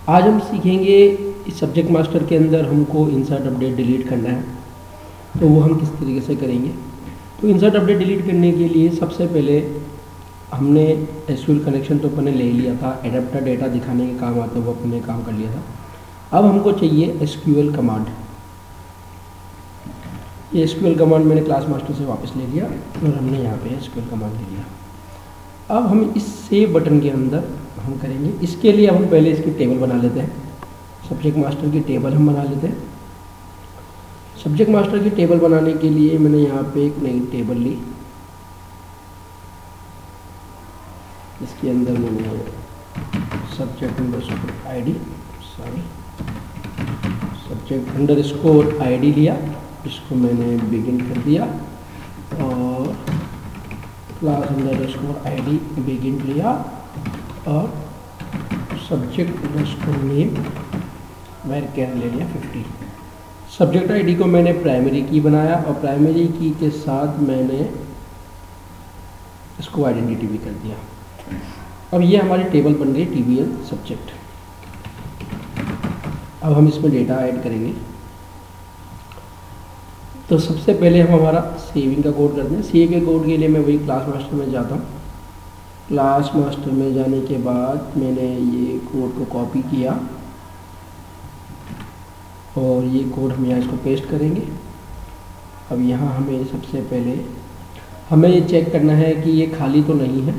आज हम सीखेंगे इस सब्जेक्ट मास्टर के अंदर हमको इंसर्ट अपडेट डिलीट करना है, तो वो हम किस तरीके से करेंगे। तो इंसर्ट अपडेट डिलीट करने के लिए सबसे पहले हमने एसक्यूएल कनेक्शन तो अपने ले लिया था, एडाप्टर डेटा दिखाने के काम आता है वो अपने काम कर लिया था। अब हमको चाहिए एसक्यूएल कमांड। ये एसक्यूएल कमांड मैंने क्लास मास्टर से वापस ले लिया और हमने यहाँ पे एसक्यूएल कमांड ले लिया। अब हम इस सेव बटन के अंदर हम करेंगे, इसके लिए हम पहले इसकी टेबल बना लेते हैं। सब्जेक्ट मास्टर की टेबल हम बना लेते हैं। सब्जेक्ट मास्टर की टेबल बनाने के लिए मैंने यहाँ पे एक नई टेबल ली। इसके अंदर मैंने सब्जेक्ट अंडरस्कोर आईडी लिया, इसको मैंने बिगिन कर दिया और क्लास अंडरस्कोर आईडी बिगिन लिया और सब्जेक्ट अंडरस्कोर नेम वैर ले लिया 50। सब्जेक्ट आईडी को मैंने प्राइमरी की बनाया और प्राइमरी की के साथ मैंने इसको आइडेंटिटी भी कर दिया। अब ये हमारी टेबल बन गई TBL सब्जेक्ट। अब हम इसमें डेटा ऐड करेंगे। तो सबसे पहले हम हमारा सेविंग का कोड करते हैं। सेव के कोड के लिए मैं वही क्लास मास्टर में जाता हूँ। क्लास मास्टर में जाने के बाद मैंने ये कोड को कॉपी किया और ये कोड हम यहाँ इसको पेस्ट करेंगे। अब यहाँ हमें सबसे पहले हमें ये चेक करना है कि ये खाली तो नहीं है,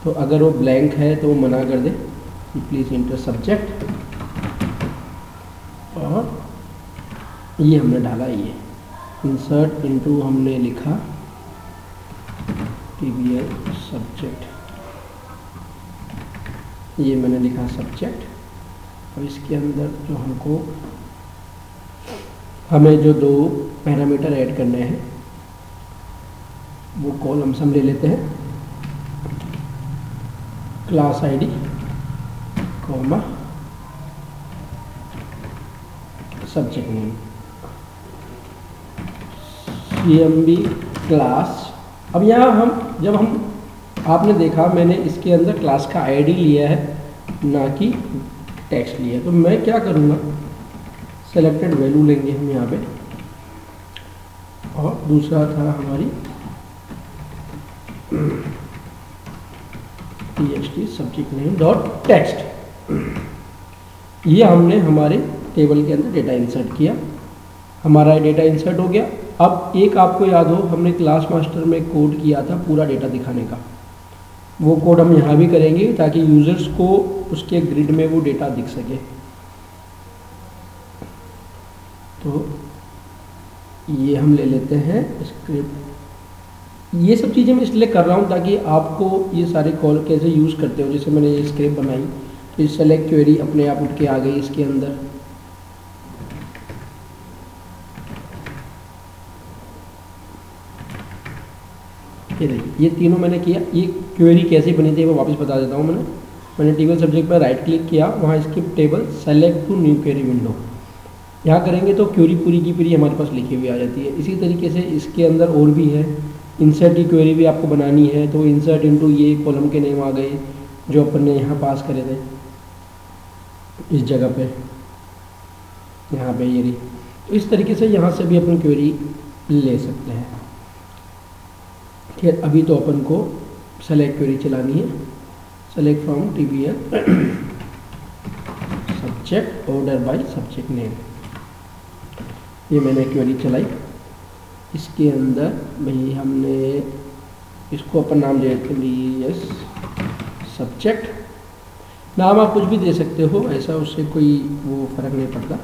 तो अगर वो ब्लैंक है तो वो मना कर दे, प्लीज़ इंटर सब्जेक्ट। और ये हमने डाला, ये इंसर्ट इनटू हमने लिखा TBL सब्जेक्ट, ये मैंने लिखा सब्जेक्ट। अब इसके अंदर जो हमें जो दो पैरामीटर ऐड करने हैं वो कॉलम्स हम ले लेते हैं, class ID comma subject name CMB class. अब यहाँ आपने देखा मैंने इसके अंदर क्लास का आईडी लिया है ना कि टेक्स्ट लिया है। तो मैं क्या करूँगा, सेलेक्टेड वैल्यू लेंगे हम यहाँ पे और दूसरा था हमारी TXT subject name dot text. ये हमने हमारे टेबल के अंदर डेटा इंसर्ट किया, हमारा डेटा इंसर्ट हो गया। अब एक आपको याद हो हमने क्लास मास्टर में कोड किया था पूरा डेटा दिखाने का, वो कोड हम यहाँ भी करेंगे ताकि यूज़र्स को उसके ग्रिड में वो डेटा दिख सके। तो ये हम ले लेते हैं स्क्रिप्ट। ये सब चीज़ें मैं इसलिए कर रहा हूँ ताकि आपको ये सारे कॉल कैसे यूज़ करते हो। जैसे मैंने ये स्क्रिप्ट बनाई तो ये सेलेक्ट क्वेरी अपने आप उठ के आ गई इसके अंदर। ये देखिए ये तीनों मैंने किया। ये क्वेरी कैसी बनी थी मैं वापस बता देता हूँ। मैंने टेबल सब्जेक्ट पर राइट क्लिक किया, वहाँ script table select to new query window, यहाँ करेंगे तो क्वेरी पूरी की पूरी हमारे पास लिखी हुई आ जाती है। इसी तरीके से इसके अंदर और भी है, इंसर्ट की क्वेरी भी आपको बनानी है तो इंसर्ट इनटू ये कॉलम के नेम आ गए जो अपन ने यहाँ पास करे थे इस जगह पे, यहाँ पे ये रही। तो इस तरीके से यहाँ से भी अपन क्वेरी ले सकते हैं। खैर अभी तो अपन को सेलेक्ट क्वेरी चलानी है, select from TBL subject order by subject name. ये मैंने क्वेरी चलाई। इसके अंदर भाई हमने इसको अपन नाम दे देते हैं सब्जेक्ट। नाम आप कुछ भी दे सकते हो, ऐसा उससे कोई वो फर्क नहीं पड़ता।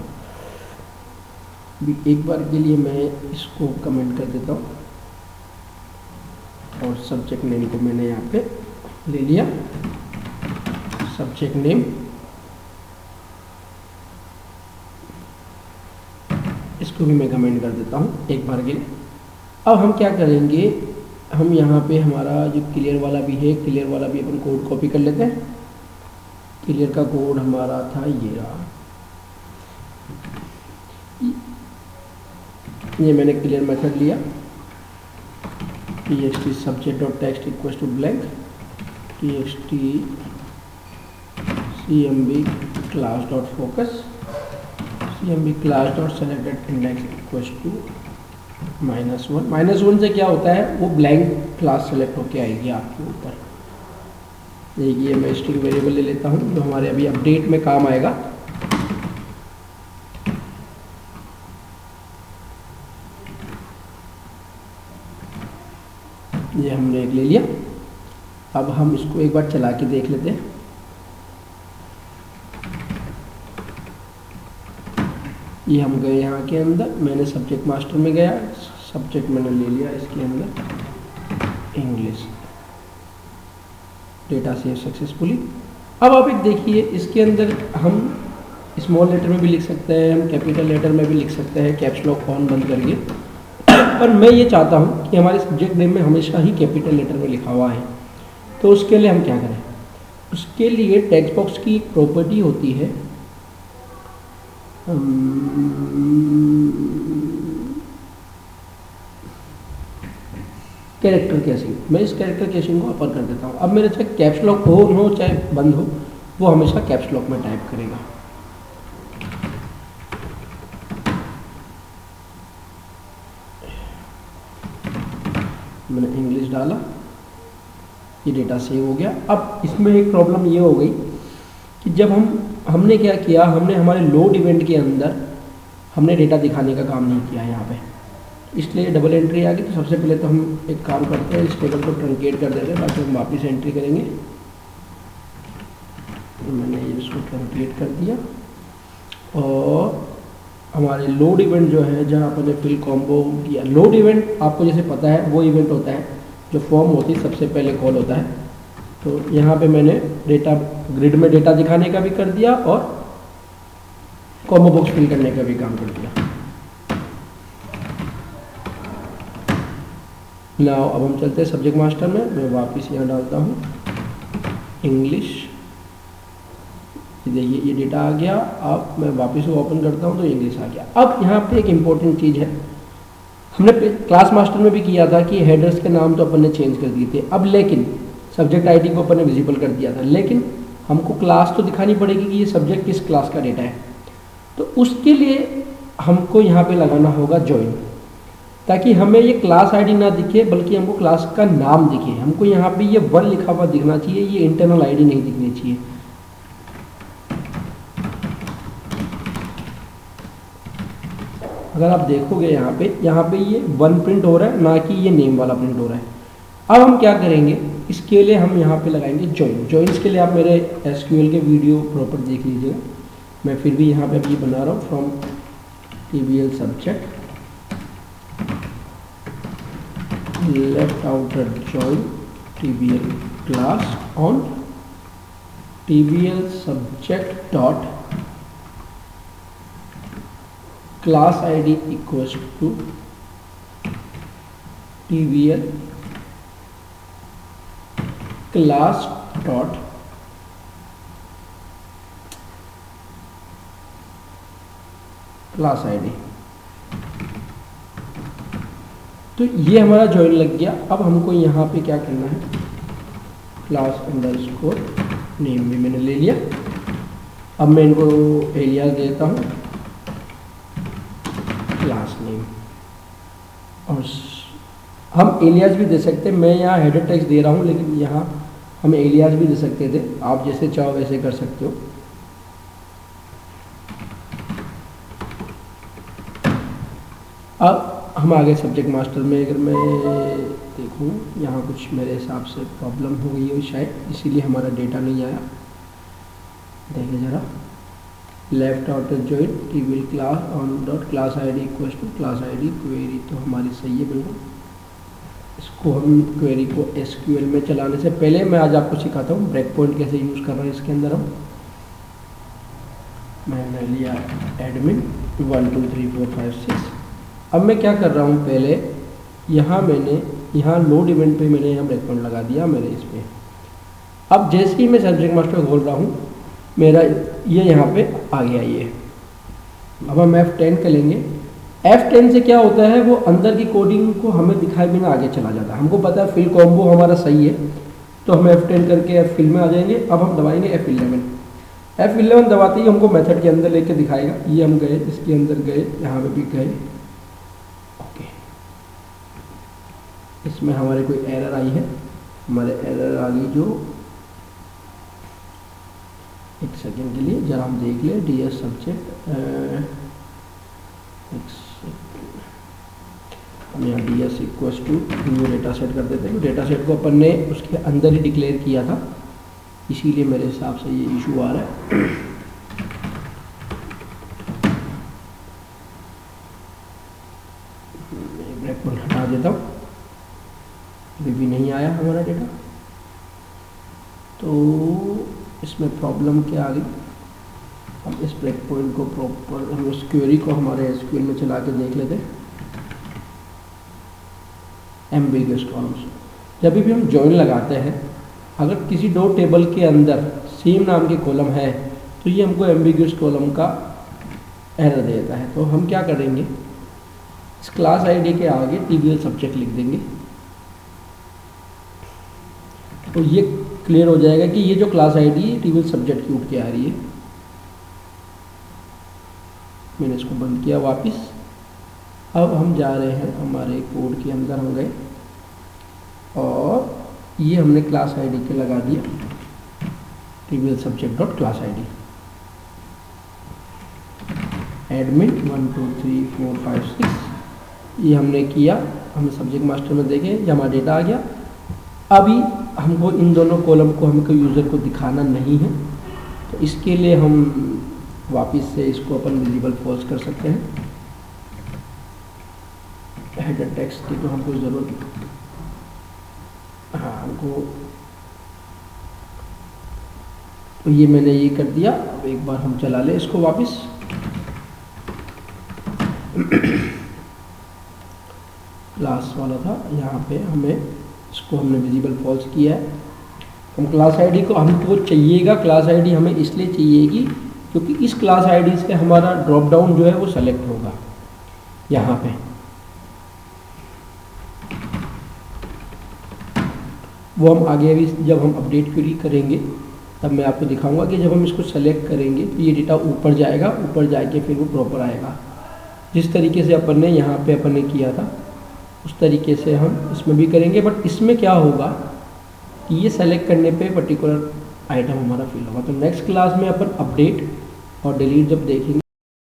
भी एक बार के लिए मैं इसको कमेंट कर देता हूँ और सब्जेक्ट नेम को मैंने यहाँ पे ले लिया, सब्जेक्ट नेम। इसको भी मैं कमेंट कर देता हूँ एक बार के लिए। अब हम क्या करेंगे, हम यहाँ पे हमारा जो क्लियर वाला भी है, क्लियर वाला भी अपन कोड कॉपी कर लेते हैं। क्लियर का कोड हमारा था ये रहा, ये मैंने क्लियर मेथड लिया, txt subject dot text equals to blank, txt cmb class dot focus cmb class dot selected index equals to -1। -1 से क्या होता है, वो ब्लैंक क्लास सेलेक्ट होके आएगी आपके ऊपर। देखिए मैं स्ट्रिंग वेरिएबल ले लेता हूँ जो हमारे अभी अपडेट में काम आएगा। ये हमने एक ले लिया। अब हम इसको एक बार चला के देख लेते हैं। ये हम गए यहाँ के अंदर, मैंने सब्जेक्ट मास्टर में गया, सब्जेक्ट मैंने ले लिया इसके अंदर इंग्लिश, डेटा सेव सक्सेसफुली। अब आप एक देखिए, इसके अंदर हम स्मॉल लेटर में भी लिख सकते हैं, हम कैपिटल लेटर में भी लिख सकते हैं, कैप्स लॉक ऑन बंद करके। पर मैं ये चाहता हूँ कि हमारे सब्जेक्ट नेम में हमेशा ही कैपिटल लेटर में लिखा हुआ है। तो उसके लिए हम क्या करें, उसके लिए टेक्स्ट बॉक्स की एक प्रॉपर्टी होती है, कैरेक्टर कैशिंग। मैं इस कैरेक्टर कैशिंग को अपर कर देता हूँ। अब मेरे चाहे कैप्स लॉक ऑन हो चाहे बंद हो, वो हमेशा कैप्स लॉक में टाइप करेगा। मैंने इंग्लिश डाला, ये डेटा सेव हो गया। अब इसमें एक प्रॉब्लम ये हो गई कि जब हमने क्या किया, हमने हमारे लोड इवेंट के अंदर हमने डेटा दिखाने का काम नहीं किया यहाँ पे, इसलिए डबल एंट्री आ गई। तो सबसे पहले तो हम एक काम करते हैं, इस टेबल को ट्रंकेट कर देते हैं ताकि हम वापस एंट्री करेंगे। तो मैंने इसको ट्रंकेट कर दिया और हमारे लोड इवेंट जो है, जहाँ अपन ने फिल कॉम्बो किया, लोड इवेंट आपको जैसे पता है वो इवेंट होता है जो फॉर्म होती है सबसे पहले कॉल होता है। तो यहाँ पे मैंने डेटा ग्रिड में डेटा दिखाने का भी कर दिया और कॉम्बो बॉक्स फिल करने का भी काम कर दिया। नाउ अब हम चलते हैं सब्जेक्ट मास्टर में। मैं वापस यहाँ डालता हूँ इंग्लिश, देखिए ये डेटा आ गया। अब मैं वापस वो ओपन करता हूँ तो इंग्लिश आ गया। अब यहाँ पे एक इम्पोर्टेंट चीज़ है, हमने क्लास मास्टर में भी किया था कि हेडर्स के नाम तो अपन ने चेंज कर दिए थे। अब लेकिन सब्जेक्ट आईडी को अपन ने विजिबल कर दिया था, लेकिन हमको क्लास तो दिखानी पड़ेगी कि ये सब्जेक्ट किस क्लास का डेटा है। तो उसके लिए हमको यहाँ पे लगाना होगा जॉइन, ताकि हमें ये क्लास आईडी ना दिखे बल्कि हमको क्लास का नाम दिखे। हमको यहाँ पे ये 1 लिखा हुआ दिखना चाहिए, ये इंटरनल आईडी नहीं दिखनी चाहिए। अगर आप देखोगे यहाँ पे ये 1 प्रिंट हो रहा है, ना कि ये नेम वाला प्रिंट हो रहा है। अब हम क्या करेंगे, इसके लिए हम यहाँ पे लगाएंगे जॉइन। जॉइंस के लिए आप मेरे एसक्यूएल के वीडियो प्रॉपर देख लीजिएगा। मैं फिर भी यहाँ पे अभी बना रहा हूँ from TBL subject left outer join TBL class on TBL subject dot class ID equals to TBL class dot class ID. तो ये हमारा ज्वाइन लग गया। अब हमको यहाँ पे क्या करना है, क्लास अंडरस्कोर नेम भी मैंने ले लिया। अब मैं इनको एलियास देता हूँ क्लास नेम, और हम एलियास भी दे सकते हैं। मैं यहाँ हेडर टेक्स्ट दे रहा हूँ, लेकिन यहाँ हम एलियास भी दे सकते थे। आप जैसे चाहो वैसे कर सकते हो। अब हम आगे सब्जेक्ट मास्टर में, अगर मैं देखूँ यहाँ कुछ मेरे हिसाब से प्रॉब्लम हो गई है शायद, इसीलिए हमारा डेटा नहीं आया। देखिए ज़रा, left outer join TBL class on dot class ID equals to class ID query, तो हमारी सही है बिल्कुल। इसको हम क्वेरी को एसक्यूएल में चलाने से पहले मैं आज आपको सिखाता हूँ ब्रेक पॉइंट कैसे यूज़ कर रहे हैं। इसके अंदर मैंने लिया एडमिन 1 2 3 4 5 6। अब मैं क्या कर रहा हूँ, पहले यहाँ लोड इवेंट पे मैंने यहाँ ब्रेक पॉइंट लगा दिया मेरे इस पर। अब जैसे ही मैं सब्जेक्ट मास्टर खोल रहा हूँ, मेरा ये यहाँ पे आ गया ये। अब हम F10 करेंगे। F10 से क्या होता है, वो अंदर की कोडिंग को हमें दिखाए बिना आगे चला जाता है। हमको पता है फिल कॉम्बो हमारा सही है, तो हम F10 करके फिल में आ जाएंगे। अब हम दबाएंगे F11। F11 दबाते ही हमको मेथड के अंदर लेके दिखाएगा। ये हम गए, इसके अंदर गए, यहाँ पे भी गए। ओके, इसमें हमारे कोई एरर आई है, हमारे एरर आ गई जो, एक सेकेंड के लिए जरा हम देख ले। DS सब्जेक्ट, हम यहाँ DS equals to new data set कर देते हैं। डेटा सेट को अपन ने उसके अंदर ही डिक्लेयर किया था, इसीलिए मेरे हिसाब से ये इशू आ रहा है। ब्रेक पॉइंट हटा देता हूँ, अभी भी नहीं आया हमारा डेटा, तो इसमें प्रॉब्लम क्या आ गई। हम इस ब्रेक पॉइंट को प्रॉपर, हम उस क्वेरी को हमारे SQL में चला के देख लेते हैं। एम्बिगुअस कॉलम्स, जब भी हम जॉइन लगाते हैं, अगर किसी दो टेबल के अंदर सेम नाम के कॉलम है तो ये हमको एम्बिगुअस कॉलम का एरर देता है। तो हम क्या करेंगे, इस क्लास आईडी के आगे TVL सब्जेक्ट लिख देंगे, तो ये क्लियर हो जाएगा कि ये जो क्लास आईडी है TVL सब्जेक्ट की उठ के आ रही है। मैंने इसको बंद किया वापस। अब हम जा रहे हैं हमारे कोड के अंदर, हम गए और ये हमने क्लास आईडी के लगा दिया TVL subject dot class ID. Admin 1 2 3 4 5 6 ये हमने किया। हमने सब्जेक्ट मास्टर में देखे, जब हमारा डेटा आ गया। अभी हमको इन दोनों कॉलम को हमको यूज़र को दिखाना नहीं है, तो इसके लिए हम वापस से इसको अपन विजिबल फॉल्स कर सकते हैं। हेडर टेक्स्ट की तो हमको ज़रूरत, हाँ हमको, तो ये मैंने ये कर दिया। अब एक बार हम चला लें इसको वापस। क्लास वाला था, यहाँ पे हमें इसको हमने विजिबल फॉल्स किया है। हम क्लास आईडी को, हमको चाहिएगा क्लास आईडी हमें इसलिए चाहिएगी क्योंकि इस क्लास आईडी से हमारा ड्रॉप डाउन जो है वो सेलेक्ट होगा यहाँ पे। वो हम आगे अभी जब हम अपडेट क्वेरी करेंगे तब मैं आपको दिखाऊंगा कि जब हम इसको सेलेक्ट करेंगे तो ये डेटा ऊपर जाएगा, ऊपर जाके फिर वो प्रॉपर आएगा। जिस तरीके से अपन ने यहाँ पे अपन ने किया था उस तरीके से हम इसमें भी करेंगे। बट इसमें क्या होगा कि ये सेलेक्ट करने पे पर्टिकुलर आइटम हमारा फिल होगा। तो नेक्स्ट क्लास में अपन अपडेट और डिलीट जब देखेंगे